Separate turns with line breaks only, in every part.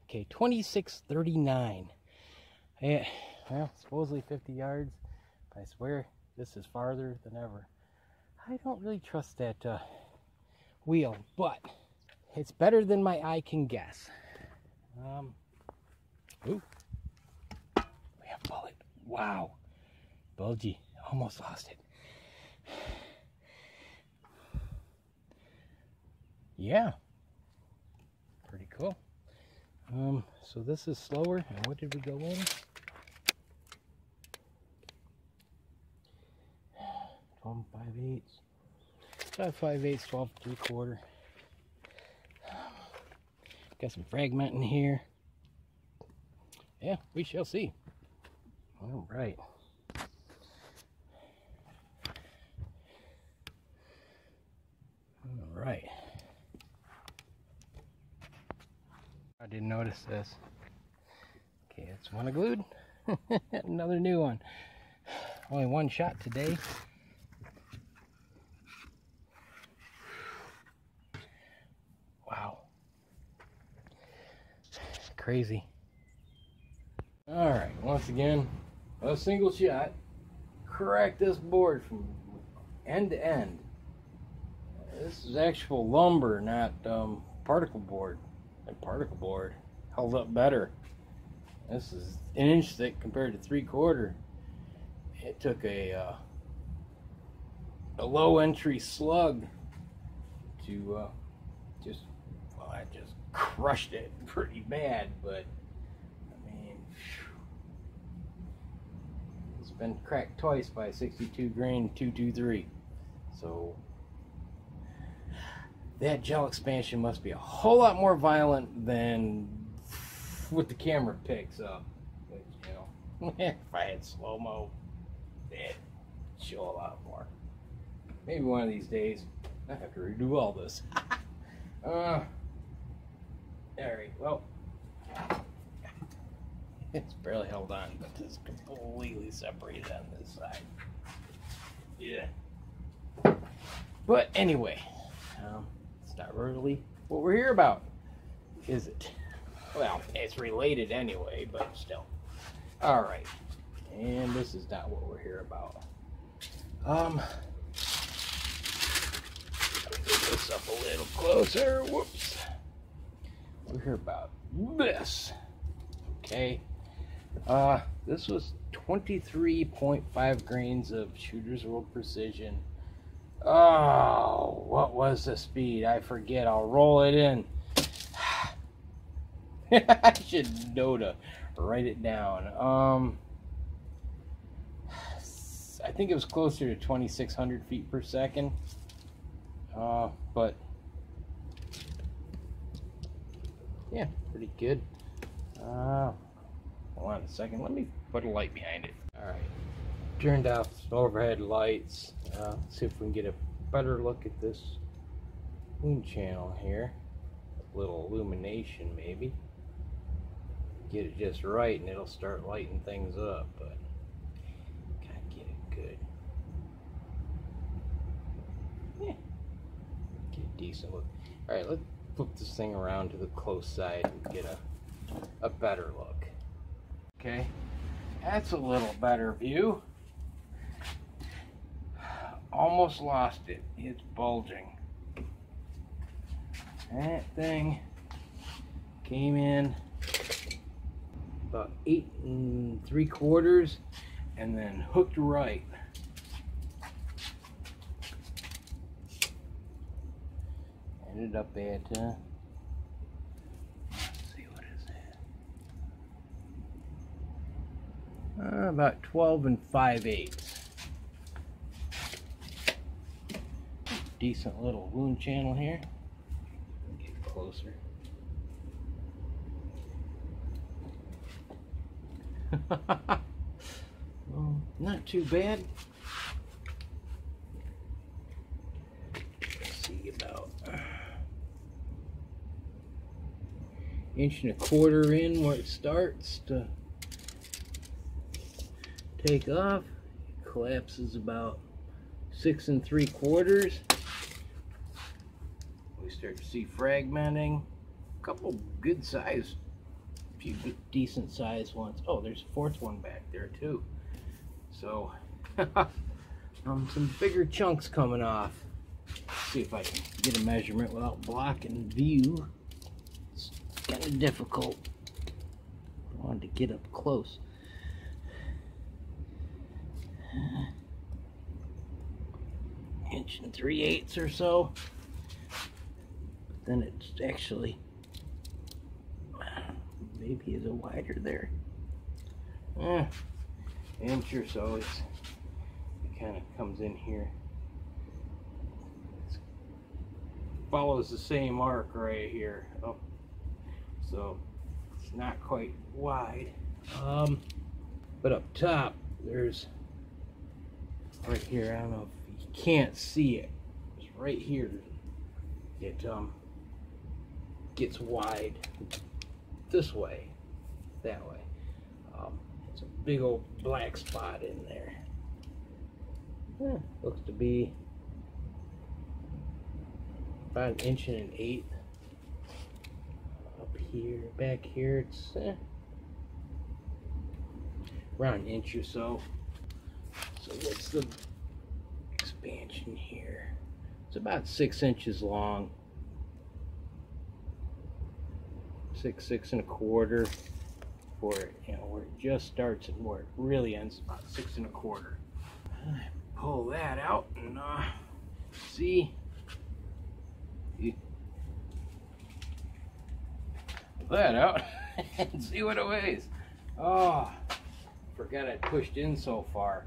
Okay, 2639. Yeah, well, supposedly 50 yards. I swear this is farther than ever. I don't really trust that wheel, but it's better than my eye can guess. Ooh, we have bullet. Wow, bulgy. Almost lost it. Yeah, pretty cool. So this is slower. And what did we go in? 12 5/8. 5 5/8, 12 3/4. Got some fragment in here. Yeah, we shall see. All right. All right. I didn't notice this. Okay, that's one I glued. Another new one. Only one shot today. Wow. Crazy. All right, once again, a single shot. Crack this board from end to end. This is actual lumber, not particle board. And particle board held up better. This is an inch thick compared to 3/4. It took a low entry slug to I just crushed it pretty bad, but I mean, it's been cracked twice by 62 grain 223. So that gel expansion must be a whole lot more violent than what the camera picks up. Which, you know, if I had slow-mo, it'd show a lot more. Maybe one of these days I have to redo all this. Alright, well, it's barely held on, but it's completely separated on this side. Yeah. But anyway, it's not really what we're here about, is it? Well, it's related anyway, but still. Alright, and this is not what we're here about. Let me get this up a little closer. Whoops. We're here about this. Okay. This was 23.5 grains of Shooter's World Precision. Oh, what was the speed? I forget. I'll roll it in. I should know to write it down. I think it was closer to 2,600 feet per second. But yeah, pretty good. Hold on a second. Let me put a light behind it. All right. Turned off overhead lights. Let's see if we can get a better look at this wound channel here. A little illumination, maybe. Get it just right, and it'll start lighting things up. But gotta get it good. Yeah. Get a decent look. All right, let's flip this thing around to the close side and get a better look. Okay, that's a little better view. Almost lost it. It's bulging. That thing came in about 8 3/4 and then hooked right. Ended up at let's see, what is that? About 12 5/8. Decent little wound channel here. Get closer. Well, not too bad. Let's see, about 1.25 inches in where it starts to take off. It collapses about 6 3/4. We start to see fragmenting. A couple good sized few decent sized ones. Oh, there's a fourth one back there too. So some bigger chunks coming off. Let's see if I can get a measurement without blocking view. It's kind of difficult. I wanted to get up close. Inch and 3/8 or so. But then it's actually maybe is a wider there. Inch or so. It kind of comes in here. It follows the same arc right here. Oh, so it's not quite wide. But up top, there's right here. I don't know if you can't see it. It's right here. It gets wide this way, that way. It's a big old black spot in there. Looks to be about 1.125 up here. Back here, it's around 1 inch or so. So what's the expansion here? It's about 6 inches long. 6.25 for it, where it just starts and where it really ends, about 6.25. Pull that out and see. Pull that out and see what it weighs. Oh, forgot I pushed in so far.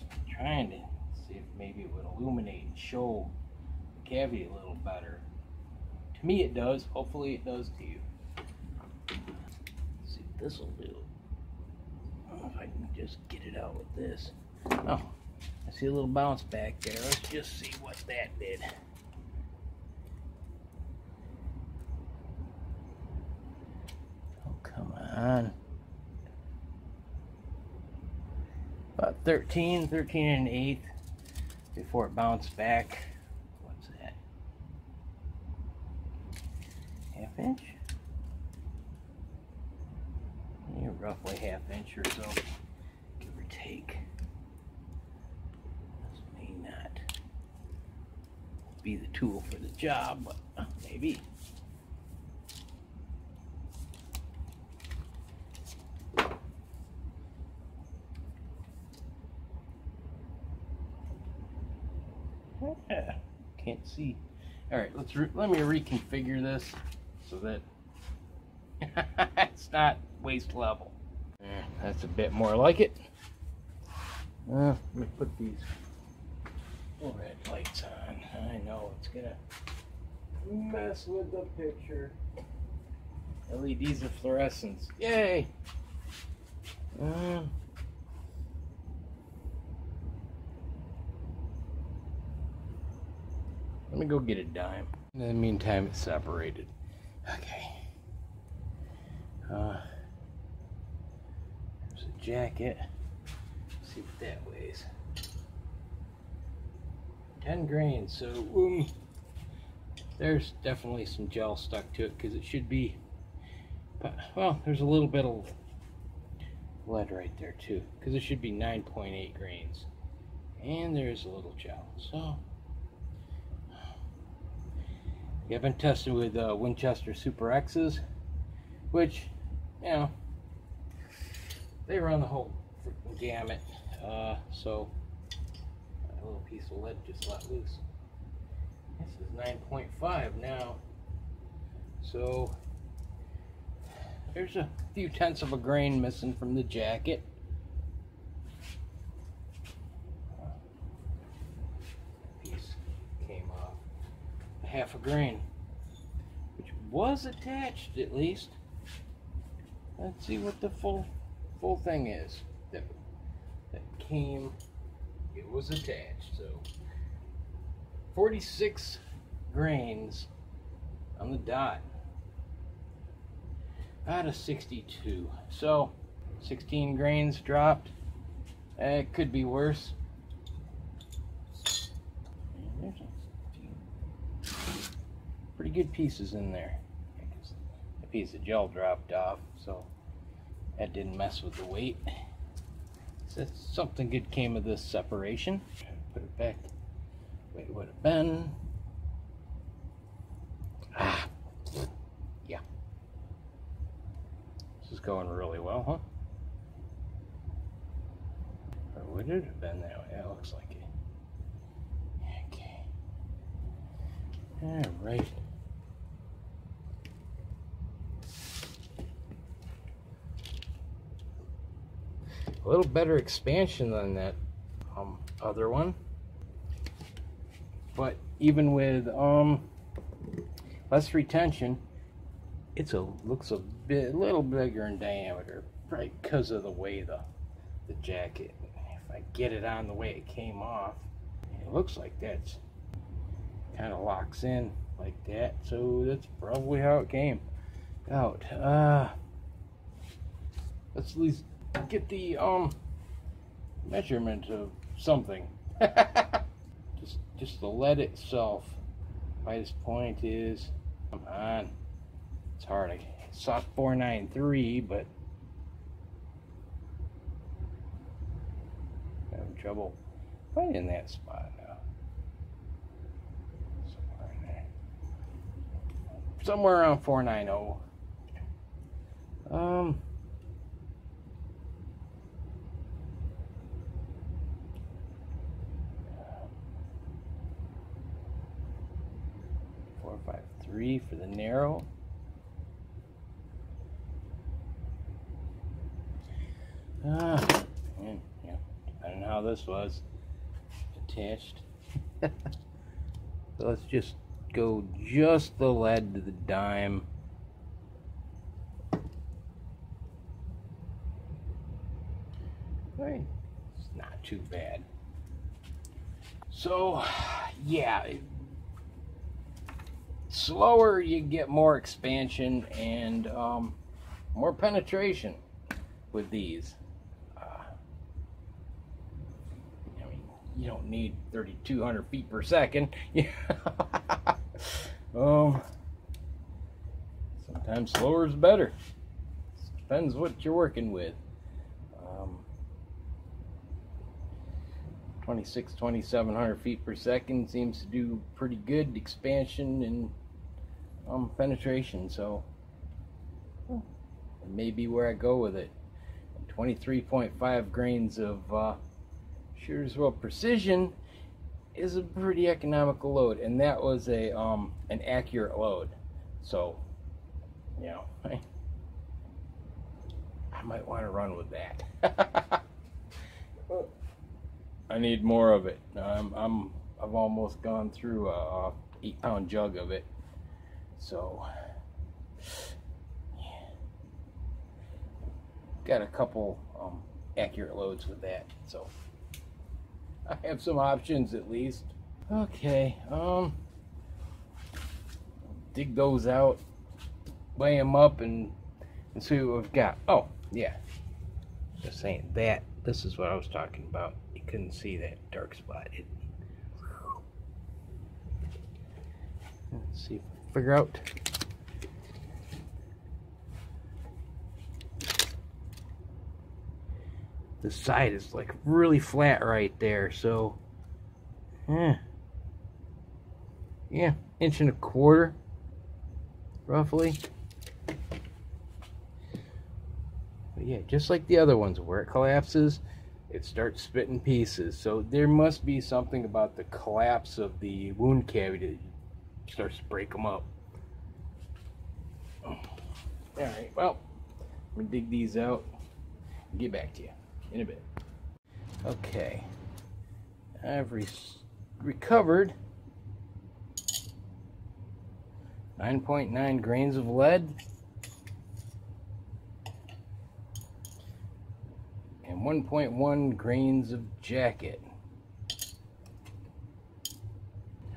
I'm trying to see if maybe it would illuminate and show the cavity a little better. To me it does. Hopefully it does to you. Let's see what this will do. I don't know if I can just get it out with this. Oh, I see a little bounce back there. Let's just see what that did. Oh, come on. About 13 1/8 before it bounced back. What's that? 1/2 inch? Yeah, roughly 1/2 inch or so, give or take. This may not be the tool for the job, but maybe. Yeah, can't see. All right, let me reconfigure this so that it's not waist level. That's a bit more like it. Let me put these overhead lights on. I know it's gonna mess with the picture. LEDs of fluorescence. Yay! Let me go get a dime. In the meantime, it's separated. Okay. There's a jacket. Let's see what that weighs. 10 grains. So there's definitely some gel stuck to it because it should be. Well, there's a little bit of lead right there too because it should be 9.8 grains, and there's a little gel. So. Yeah, I've been testing with Winchester Super X's, which, they run the whole freaking gamut. So a little piece of lead just let loose. This is 9.5 now. So there's a few tenths of a grain missing from the jacket. Piece came off. 1/2 grain, which was attached at least. Let's see what the full thing is that came. It was attached. So 46 grains on the dot out of 62. So 16 grains dropped. It could be worse. And there's a few pretty good pieces in there. piece of gel dropped off, so that didn't mess with the weight. So something good came of this separation. Put it back the way it would have been. Yeah. This is going really well, huh? Or would it have been that way? That looks like it. Okay. Alright. A little better expansion than that other one, but even with less retention, looks a little bigger in diameter, probably because of the way the jacket. If I get it on the way it came off, it looks like that's kind of locks in like that, so that's probably how it came out. Let's at least get the measurement of something. just the lead itself. Widest point is, come on, it's hard. I saw 493, but I'm having trouble finding that spot now. Somewhere in there, somewhere around 490. 453 for the narrow. And yeah, I don't know how this was attached. So let's just go just the lead to the dime. Right, it's not too bad. So yeah, slower you get more expansion and more penetration with these. I mean, you don't need 3,200 feet per second. Sometimes slower is better. Depends what you're working with. 2,700 feet per second seems to do pretty good expansion and penetration, so it may be where I go with it. 23.5 grains of Shearswell Precision is a pretty economical load, and that was a an accurate load, so you know, I might want to run with that. I need more of it. I've almost gone through a 8-pound jug of it, so yeah. Got a couple accurate loads with that, so I have some options at least. Okay, dig those out, weigh them up, and see what we've got. Oh yeah, just saying that. This is what I was talking about. You couldn't see that dark spot. Let's see if I can figure out. The side is like really flat right there, so yeah, 1.25 inches roughly. But yeah, just like the other ones, where it collapses, it starts spitting pieces. So there must be something about the collapse of the wound cavity that starts to break them up. Alright, well, I'm gonna dig these out and get back to you in a bit. Okay, I've recovered 9.9 grains of lead and 1.1 grains of jacket.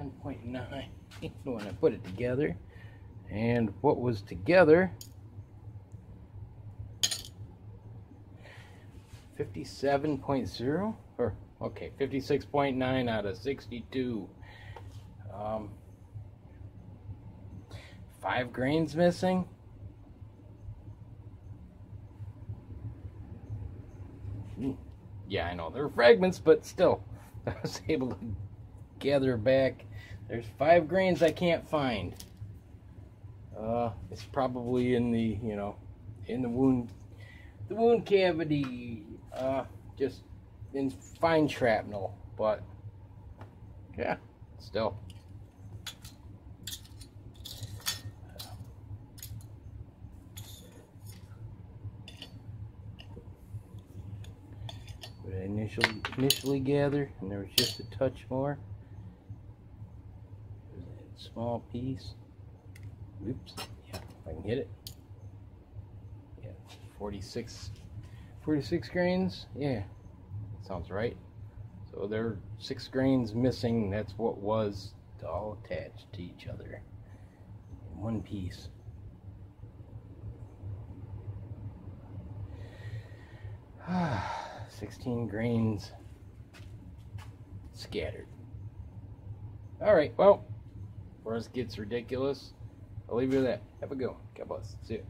10.9 when I put it together, and what was together, 57.0, or okay, 56.9 out of 62. 5 grains missing. I know they're fragments, but still, I was able to gather back. There's 5 grains I can't find. It's probably in the, you know, in the wound cavity, just in fine shrapnel, but yeah, still. What I initially gathered, and there was just a touch more. There's that small piece. Oops. Yeah, if I can hit it. Yeah, 46 grains. Yeah, sounds right. So there are 6 grains missing. That's what was all attached to each other in one piece. Ah. 16 grains scattered. Alright, well, before this gets ridiculous, I'll leave you with that. Have a good one. God bless. See you.